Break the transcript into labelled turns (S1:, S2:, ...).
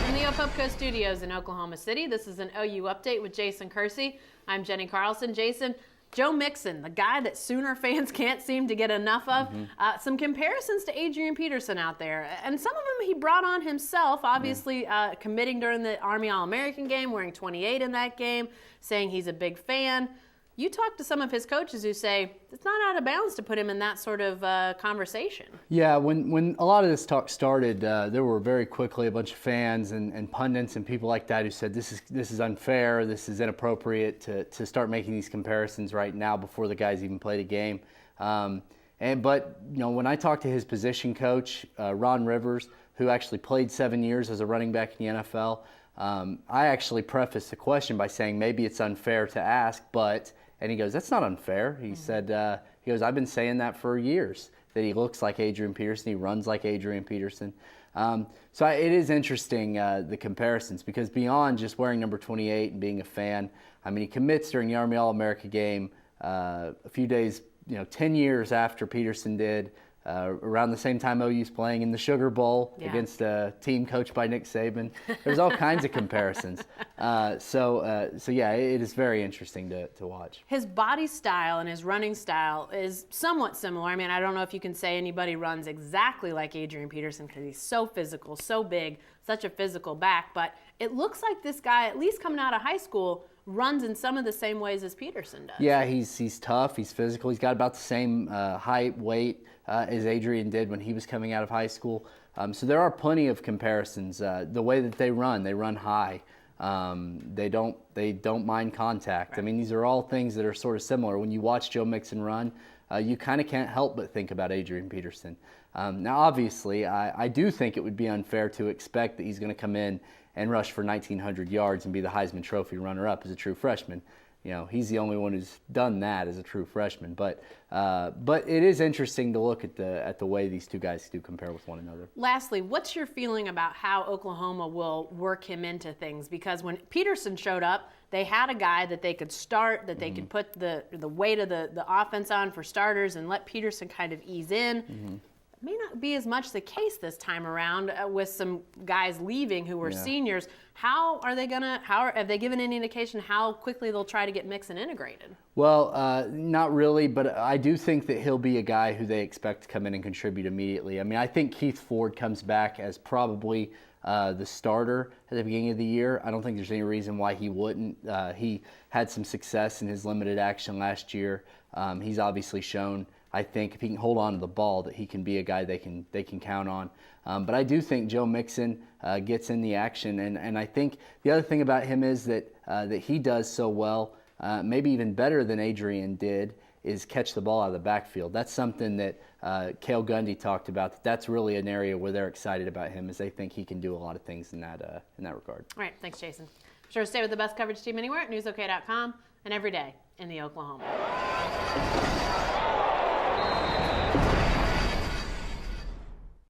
S1: In the Opupco Studios in Oklahoma City, this is an OU Update with Jason Kersey. I'm Jenni Carlson. Jason, Joe Mixon, the guy that Sooner fans can't seem to get enough of. Some comparisons to Adrian Peterson out there. And some of them he brought on himself, obviously committing during the Army All-American game, wearing 28 in that game, saying he's a big fan. You talk to some of his coaches who say it's not out of bounds to put him in that sort of conversation.
S2: Yeah, when a lot of this talk started, there were very quickly a bunch of fans and pundits and people like that who said this is unfair, this is inappropriate to start making these comparisons right now before the guys even played a game. But when I talked to his position coach, Ron Rivers, who actually played 7 years as a running back in the NFL, I actually prefaced the question by saying maybe it's unfair to ask, and he goes, that's not unfair. He said, I've been saying that for years, that he looks like Adrian Peterson, he runs like Adrian Peterson. It is interesting, the comparisons, because beyond just wearing number 28 and being a fan, he commits during the Army All-America game a few days, 10 years after Peterson did, around the same time OU's playing in the Sugar Bowl against a team coached by Nick Saban. There's all kinds of comparisons. It is very interesting to watch.
S1: His body style and his running style is somewhat similar. I don't know if you can say anybody runs exactly like Adrian Peterson because he's so physical, so big, such a physical back, but it looks like this guy, at least coming out of high school, runs in some of the same ways as Peterson does. Yeah,
S2: he's tough, he's physical, he's got about the same height, weight as Adrian did when he was coming out of high school. So there are plenty of comparisons. The way that they run high. They don't mind contact.
S1: Right.
S2: These are all things that are sort of similar. When you watch Joe Mixon run, you kind of can't help but think about Adrian Peterson. Now, obviously, I do think it would be unfair to expect that he's going to come in and rush for 1,900 yards and be the Heisman Trophy runner-up as a true freshman. He's the only one who's done that as a true freshman. But it is interesting to look at the way these two guys do compare with one another.
S1: Lastly, what's your feeling about how Oklahoma will work him into things? Because when Peterson showed up, they had a guy that they could start, that they could put the weight of the offense on for starters and let Peterson kind of ease in. May not be as much the case this time around with some guys leaving who were seniors. Have they given any indication how quickly they'll try to get Mixon integrated?
S2: Well, not really, but I do think that he'll be a guy who they expect to come in and contribute immediately. I think Keith Ford comes back as probably the starter at the beginning of the year. I don't think there's any reason why he wouldn't. He had some success in his limited action last year. He's obviously shown, I think, if he can hold on to the ball, that he can be a guy they can count on. But I do think Joe Mixon gets in the action, and I think the other thing about him is that he does so well, maybe even better than Adrian did, is catch the ball out of the backfield. That's something that Cale Gundy talked about. That's really an area where they're excited about him, as they think he can do a lot of things in that regard.
S1: All right, thanks, Jason. Be sure to stay with the best coverage team anywhere at newsok.com and every day in the Oklahoma.